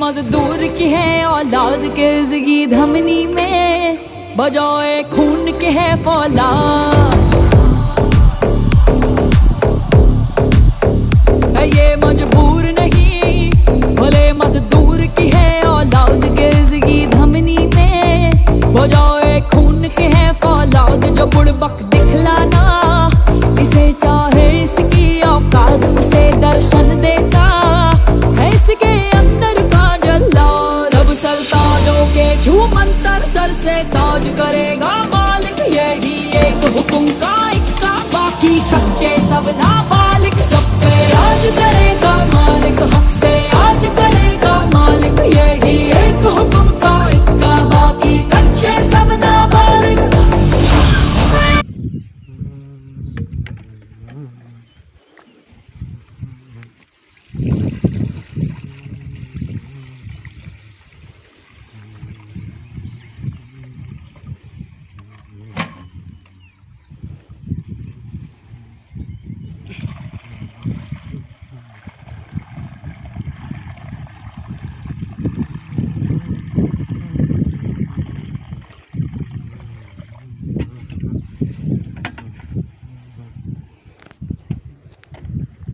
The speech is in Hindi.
मजदूर की है औलाद के जिगी धमनी में, बजाए खून के है फौलाद। है ये मजबूर नहीं, भले मजदूर की है औलाद के जिगी धमनी में, बजाए खून के है फौलाद। जो बुड़बक दिखलाना इसे चाहे इसकी औकात, उसे दर्शन देता है इसके अंदर का जल्लाद। सब सरताजों के छू मंतर सर से ताज करेगा मालिक, यही एक हुक्म का इक्का, बाकी कच्चे सब नाबा।